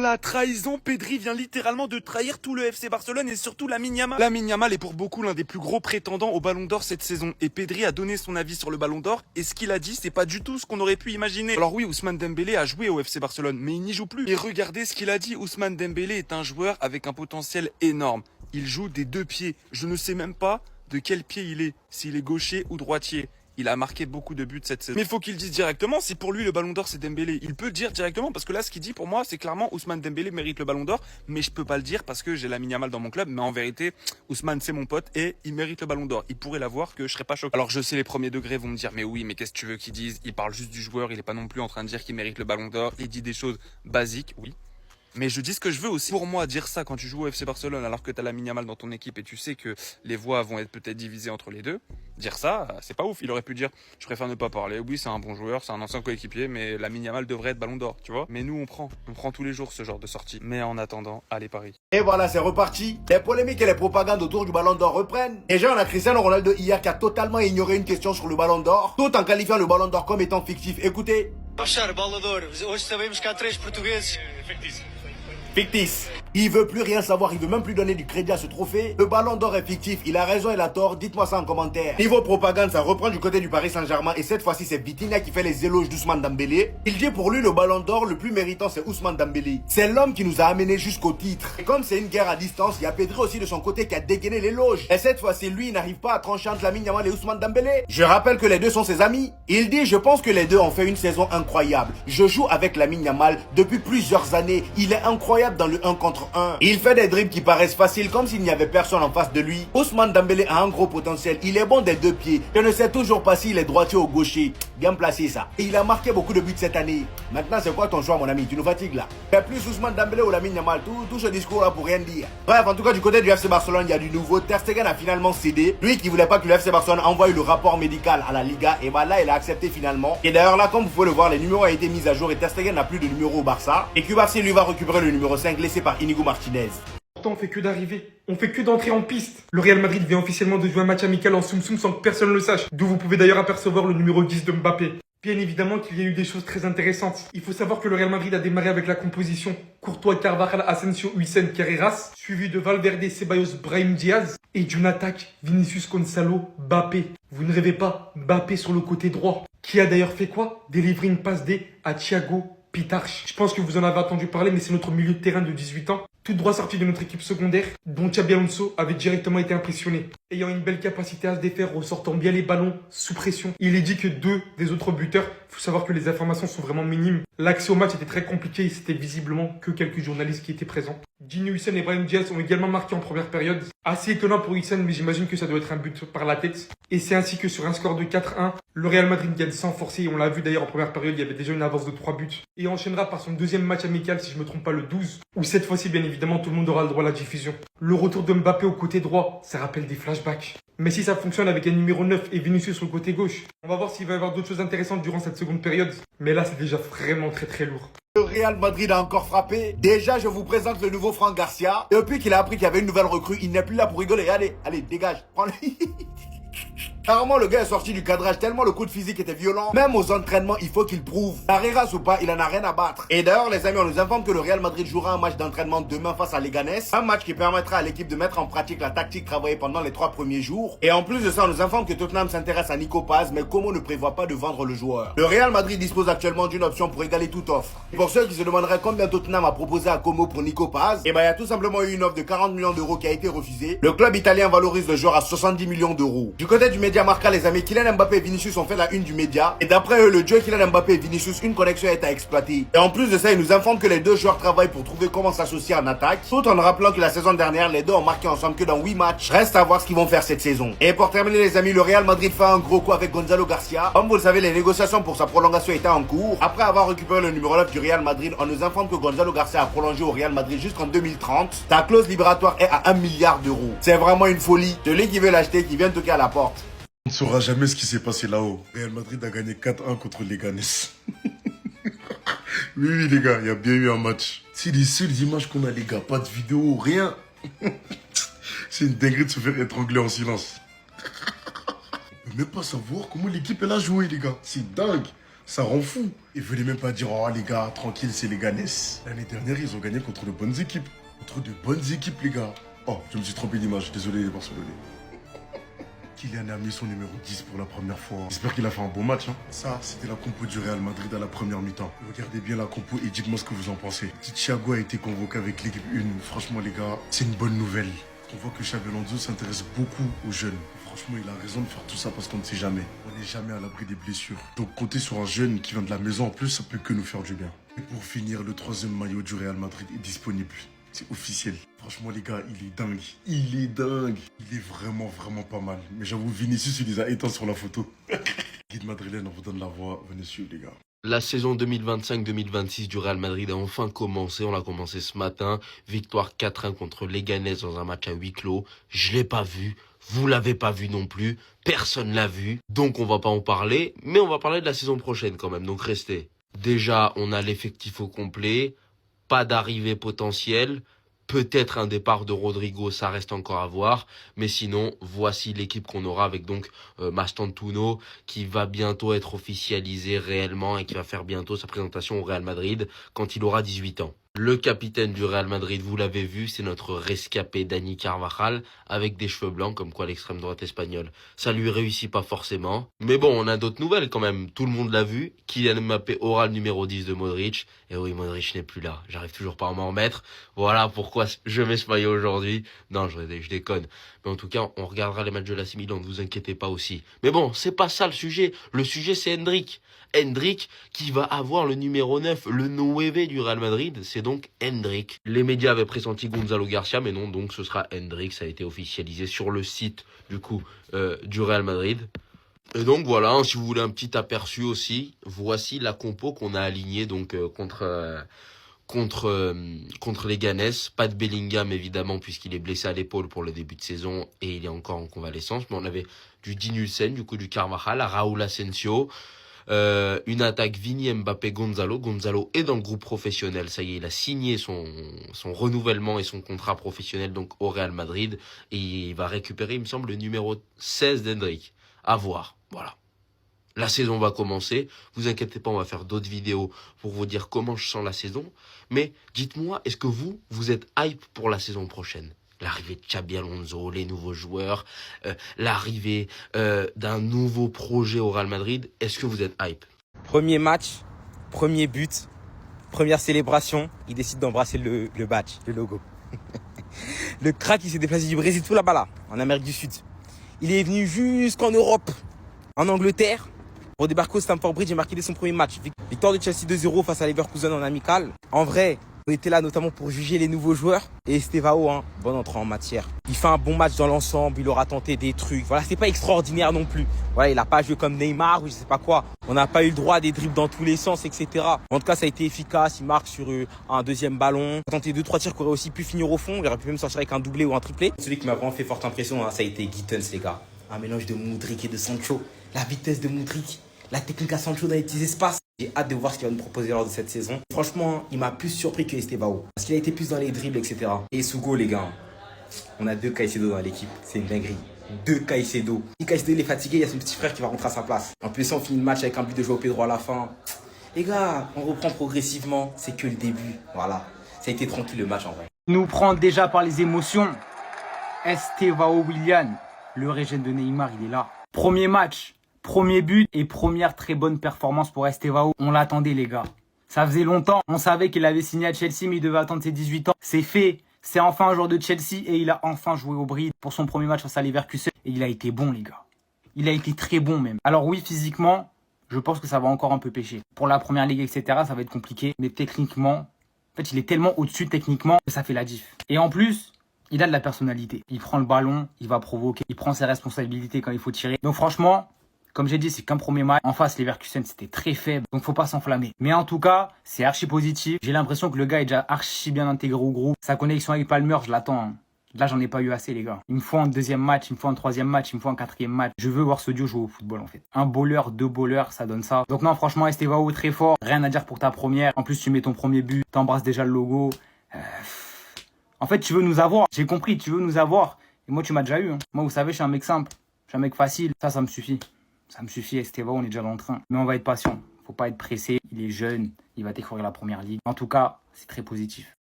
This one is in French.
La trahison, Pedri vient littéralement de trahir tout le FC Barcelone et surtout Lamine Yamal. Lamine Yamal est pour beaucoup l'un des plus gros prétendants au Ballon d'Or cette saison. Et Pedri a donné son avis sur le Ballon d'Or et ce qu'il a dit, c'est pas du tout ce qu'on aurait pu imaginer. Alors oui, Ousmane Dembélé a joué au FC Barcelone, mais il n'y joue plus. Et regardez ce qu'il a dit, Ousmane Dembélé est un joueur avec un potentiel énorme. Il joue des deux pieds. Je ne sais même pas de quel pied il est, s'il est gaucher ou droitier. Il a marqué beaucoup de buts cette saison. Mais il faut qu'il dise directement, si pour lui le Ballon d'Or c'est Dembélé, il peut le dire directement parce que là ce qu'il dit pour moi c'est clairement Ousmane Dembélé mérite le Ballon d'Or, mais je peux pas le dire parce que j'ai Lamine Yamal dans mon club, mais en vérité Ousmane c'est mon pote et il mérite le Ballon d'Or. Il pourrait l'avoir que je serais pas choqué. Alors je sais les premiers degrés vont me dire mais oui mais qu'est-ce que tu veux qu'il dise? Il parle juste du joueur, il est pas non plus en train de dire qu'il mérite le Ballon d'Or, il dit des choses basiques, oui. Mais je dis ce que je veux aussi. Pour moi, dire ça quand tu joues au FC Barcelone alors que t'as Lamine Yamal dans ton équipe et tu sais que les voix vont être peut-être divisées entre les deux, dire ça, c'est pas ouf. Il aurait pu dire, je préfère ne pas parler. Oui, c'est un bon joueur, c'est un ancien coéquipier, mais Lamine Yamal devrait être Ballon d'Or, tu vois. Mais nous, on prend tous les jours ce genre de sortie. Mais en attendant, allez Paris. Et voilà, c'est reparti. Les polémiques et les propagandes autour du Ballon d'Or reprennent. Déjà, on a Cristiano Ronaldo hier qui a totalement ignoré une question sur le Ballon d'Or, tout en qualifiant le Ballon d'Or comme étant fictif. Écoutez. Cher Ballon d'Or, hoje sabemos que há 3 portugueses. Fictif. Il veut plus rien savoir, il veut même plus donner du crédit à ce trophée. Le Ballon d'Or est fictif, il a raison, il a tort, dites-moi ça en commentaire. Niveau propagande, ça reprend du côté du Paris Saint-Germain et cette fois-ci c'est Vitinha qui fait les éloges d'Ousmane Dembélé. Il dit pour lui le Ballon d'Or le plus méritant c'est Ousmane Dembélé. C'est l'homme qui nous a amené jusqu'au titre. Et comme c'est une guerre à distance, il y a Pedri aussi de son côté qui a dégainé l'éloge. Et cette fois-ci lui il n'arrive pas à trancher entre Lamine Yamal et Ousmane Dembélé. Je rappelle que les deux sont ses amis. Il dit je pense que les deux ont fait une saison incroyable. Je joue avec Lamine Yamal depuis plusieurs années. Il est incroyable dans le 1 contre 1. Il fait des dribbles qui paraissent faciles comme s'il n'y avait personne en face de lui. Ousmane Dembélé a un gros potentiel. Il est bon des deux pieds. Je ne sais toujours pas s'il est droitier ou gaucher. Bien placé ça. Et il a marqué beaucoup de buts cette année. Maintenant c'est quoi ton choix mon ami? Tu nous fatigues là. Fais plus Ousmane Dembélé ou Lamine Yamal. Tout ce discours là pour rien dire. Bref, en tout cas du côté du FC Barcelone, il y a du nouveau. Ter Stegen a finalement cédé. Lui qui voulait pas que le FC Barcelone envoie le rapport médical à la Liga. Et bah là il a accepté finalement. Et d'ailleurs là comme vous pouvez le voir, les numéros ont été mis à jour et Ter Stegen n'a plus de numéro au Barça. Et Cubarsí lui va récupérer le numéro 5 laissé par Inigo Martinez. Pourtant, on fait que d'arriver. On fait que d'entrer en piste. Le Real Madrid vient officiellement de jouer un match amical en Soum Soum sans que personne ne le sache. D'où vous pouvez d'ailleurs apercevoir le numéro 10 de Mbappé. Bien évidemment qu'il y a eu des choses très intéressantes. Il faut savoir que le Real Madrid a démarré avec la composition Courtois, Carvajal, Asensio, Huijsen, Carreras, suivi de Valverde, Ceballos, Brahim Diaz et d'une attaque Vinicius, Gonzalo, Mbappé. Vous ne rêvez pas, Mbappé sur le côté droit. Qui a d'ailleurs fait quoi? Délivrer une passe D à Thiago Pitarch. Je pense que vous en avez entendu parler, mais c'est notre milieu de terrain de 18 ans, tout droit sorti de notre équipe secondaire, dont Xabi Alonso avait directement été impressionné. Ayant une belle capacité à se défaire, ressortant bien les ballons sous pression. Il est dit que deux des autres buteurs, il faut savoir que les informations sont vraiment minimes. L'accès au match était très compliqué et c'était visiblement que quelques journalistes qui étaient présents. Gini Huijsen et Brahim Diaz ont également marqué en première période. Assez étonnant pour Huijsen, mais j'imagine que ça doit être un but par la tête. Et c'est ainsi que sur un score de 4-1, le Real Madrid gagne sans forcer. On l'a vu d'ailleurs en première période, il y avait déjà une avance de 3 buts. Et enchaînera par son deuxième match amical, si je me trompe pas, le 12. Où cette fois-ci, bien évidemment, tout le monde aura le droit à la diffusion. Le retour de Mbappé au côté droit, ça rappelle des flashbacks. Mais si ça fonctionne avec un numéro 9 et Vinicius sur le côté gauche, on va voir s'il va y avoir d'autres choses intéressantes durant cette seconde période. Mais là, c'est déjà vraiment très lourd. Le Real Madrid a encore frappé. Déjà, je vous présente le nouveau Franck Garcia. Depuis qu'il a appris qu'il y avait une nouvelle recrue, il n'est plus là pour rigoler. Allez, dégage. Prends-le. Carrément, le gars est sorti du cadrage tellement le coup de physique était violent. Même aux entraînements, il faut qu'il prouve. Carreras ou pas, il en a rien à battre. Et d'ailleurs, les amis, on nous informe que le Real Madrid jouera un match d'entraînement demain face à Leganés. Un match qui permettra à l'équipe de mettre en pratique la tactique travaillée pendant les 3 premiers jours. Et en plus de ça, on nous informe que Tottenham s'intéresse à Nico Paz, mais Como ne prévoit pas de vendre le joueur. Le Real Madrid dispose actuellement d'une option pour égaler toute offre. Et pour ceux qui se demanderaient combien Tottenham a proposé à Como pour Nico Paz, et ben il y a tout simplement eu une offre de 40 millions d'euros qui a été refusée. Le club italien valorise le joueur à 70 millions d'euros. Du côté du média Marca, les amis, Kylian Mbappé et Vinicius ont fait la une du média. Et d'après eux, le duo Kylian Mbappé et Vinicius, une connexion est à exploiter. Et en plus de ça, ils nous informent que les deux joueurs travaillent pour trouver comment s'associer en attaque. Tout en rappelant que la saison dernière, les deux ont marqué ensemble que dans 8 matchs. Reste à voir ce qu'ils vont faire cette saison. Et pour terminer les amis, le Real Madrid fait un gros coup avec Gonzalo Garcia. Comme vous le savez, les négociations pour sa prolongation étaient en cours. Après avoir récupéré le numéro 9 du Real Madrid, on nous informe que Gonzalo Garcia a prolongé au Real Madrid jusqu'en 2030. Sa clause libératoire est à 1 milliard d'euros. C'est vraiment une folie. Celui qui veut l'acheter, qui vient toquer à la porte. On ne saura jamais ce qui s'est passé là-haut. Real Madrid a gagné 4-1 contre Leganés. Oui, les gars, il y a bien eu un match. C'est les seules images qu'on a, les gars. Pas de vidéo, rien. C'est une dinguerie de se faire étrangler en silence. On ne peut même pas savoir comment l'équipe elle a joué, les gars. C'est dingue. Ça rend fou. Et venez même pas dire, oh les gars, tranquille, c'est les Ganes. L'année dernière, ils ont gagné contre de bonnes équipes. Contre de bonnes équipes, les gars. Oh, je me suis trompé d'image, désolé les Barcelonais. Kylian a mis son numéro 10 pour la première fois. J'espère qu'il a fait un bon match. Hein. Ça, c'était la compo du Real Madrid à la première mi-temps. Regardez bien la compo et dites-moi ce que vous en pensez. Petit Thiago a été convoqué avec l'équipe 1. Franchement, les gars, c'est une bonne nouvelle. On voit que Xabi Alonso s'intéresse beaucoup aux jeunes. Franchement, il a raison de faire tout ça parce qu'on ne sait jamais. On n'est jamais à l'abri des blessures. Donc, compter sur un jeune qui vient de la maison en plus, ça peut que nous faire du bien. Et pour finir, le 3e maillot du Real Madrid est disponible. C'est officiel. Franchement, les gars, il est dingue. Il est dingue. Il est vraiment, vraiment pas mal. Mais j'avoue, Vinicius, il les a éteints sur la photo. Guide madrilène, on vous donne la voix. Venez suivre, les gars. La saison 2025-2026 du Real Madrid a enfin commencé. On l'a commencé ce matin. Victoire 4-1 contre Leganés dans un match à huis clos. Je l'ai pas vu. Vous l'avez pas vu non plus. Personne l'a vu. Donc on va pas en parler. Mais on va parler de la saison prochaine quand même. Donc restez. Déjà, on a l'effectif au complet. Pas d'arrivée potentielle. Peut-être un départ de Rodrigo, ça reste encore à voir. Mais sinon, voici l'équipe qu'on aura avec donc Mastantuono qui va bientôt être officialisé réellement et qui va faire bientôt sa présentation au Real Madrid quand il aura 18 ans. Le capitaine du Real Madrid, vous l'avez vu, c'est notre rescapé Dani Carvajal avec des cheveux blancs comme quoi l'extrême droite espagnole. Ça lui réussit pas forcément. Mais bon, on a d'autres nouvelles quand même. Tout le monde l'a vu. Kylian Mbappé aura le numéro 10 de Modric. Et oui, Modric n'est plus là. J'arrive toujours pas à m'en remettre. Voilà pourquoi je mets ce maillot aujourd'hui. Non, je déconne. Mais en tout cas, on regardera les matchs de l'AC Milan, ne vous inquiétez pas aussi. Mais bon, c'est pas ça le sujet. Le sujet, c'est Endrick. Endrick qui va avoir le numéro 9, le 9 du Real Madrid, c'est donc Endrick. Les médias avaient pressenti Gonzalo Garcia, mais non, donc ce sera Endrick, ça a été officialisé sur le site du coup du Real Madrid. Et donc voilà, hein, si vous voulez un petit aperçu aussi, voici la compo qu'on a alignée donc contre les Ganes. Pas de Bellingham évidemment puisqu'il est blessé à l'épaule pour le début de saison et il est encore en convalescence, mais on avait du Dinulsen, du coup du Carvajal, Raúl Asensio. Une attaque Vini, Mbappé, Gonzalo. Gonzalo est dans le groupe professionnel. Ça y est, il a signé son renouvellement et son contrat professionnel donc au Real Madrid. Et il va récupérer, il me semble, le numéro 16 d'Endrick. À voir. Voilà. La saison va commencer. Vous inquiétez pas, on va faire d'autres vidéos pour vous dire comment je sens la saison. Mais dites-moi, est-ce que vous êtes hype pour la saison prochaine ? L'arrivée de Xabi Alonso, les nouveaux joueurs, l'arrivée d'un nouveau projet au Real Madrid. Est-ce que vous êtes hype ? Premier match, premier but, première célébration. Il décide d'embrasser le badge, le logo. Le crack, il s'est déplacé du Brésil tout là-bas, là, en Amérique du Sud. Il est venu jusqu'en Europe, en Angleterre, pour débarquer au Stamford Bridge et marquer dès son premier match. Victoire de Chelsea 2-0 face à Leverkusen en amical. En vrai, on était là notamment pour juger les nouveaux joueurs. Et Estevao, bon entrant en matière. Il fait un bon match dans l'ensemble, il aura tenté des trucs. Voilà, c'est pas extraordinaire non plus. Voilà, il a pas joué comme Neymar ou je sais pas quoi. On n'a pas eu le droit à des dribbles dans tous les sens, etc. En tout cas, ça a été efficace. Il marque sur un deuxième ballon. Il a tenté 2-3 tirs qui auraient aussi pu finir au fond. Il aurait pu même sortir avec un doublé ou un triplé. Celui qui m'a vraiment fait forte impression, ça a été Gittens, les gars. Un mélange de Modric et de Sancho. La vitesse de Modric, la technique à Sancho dans les petits espaces. J'ai hâte de voir ce qu'il va nous proposer lors de cette saison. Franchement, il m'a plus surpris que Estevao. Parce qu'il a été plus dans les dribbles, etc. Et Sugo, les gars, on a 2 Caicedo dans l'équipe. C'est une dinguerie. 2 Caicedo. Si Caicedo il est fatigué, il y a son petit frère qui va rentrer à sa place. En plus, on finit le match avec un but de João Pedro à la fin. Les gars, on reprend progressivement. C'est que le début. Voilà. Ça a été tranquille le match en vrai. Nous prend déjà par les émotions. Estevao Willian, le régène de Neymar, il est là. Premier match. Premier but et première très bonne performance pour Estevao. On l'attendait les gars. Ça faisait longtemps. On savait qu'il avait signé à Chelsea mais il devait attendre ses 18 ans. C'est fait. C'est enfin un joueur de Chelsea et il a enfin joué au Bridge pour son premier match face à Leverkusen. Et il a été bon les gars. Il a été très bon même. Alors oui, physiquement, je pense que ça va encore un peu pêcher. Pour la première ligue, etc., ça va être compliqué. Mais techniquement, en fait, il est tellement au-dessus techniquement que ça fait la diff. Et en plus, il a de la personnalité. Il prend le ballon, il va provoquer. Il prend ses responsabilités quand il faut tirer. Donc franchement... Comme j'ai dit, c'est qu'un premier match. En face, Leverkusen, c'était très faible. Donc, faut pas s'enflammer. Mais en tout cas, c'est archi positif. J'ai l'impression que le gars est déjà archi bien intégré au groupe. Sa connexion avec Palmer, je l'attends. Hein. Là, j'en ai pas eu assez, les gars. Il me faut un deuxième match, il me faut un troisième match, il me faut un quatrième match. Je veux voir ce duo jouer au football, en fait. Un bowler, 2 bowlers, ça donne ça. Donc non, franchement, Estevao, très fort. Rien à dire pour ta première. En plus, tu mets ton premier but. T'embrasses déjà le logo. En fait, tu veux nous avoir. J'ai compris, tu veux nous avoir. Et moi, tu m'as déjà eu. Hein. Moi, vous savez, je suis un mec simple. Je suis un mec facile. Ça me suffit. Ça me suffit, Estevao, on est déjà dans le train. Mais on va être patient. Faut pas être pressé. Il est jeune. Il va découvrir la première ligue. En tout cas, c'est très positif.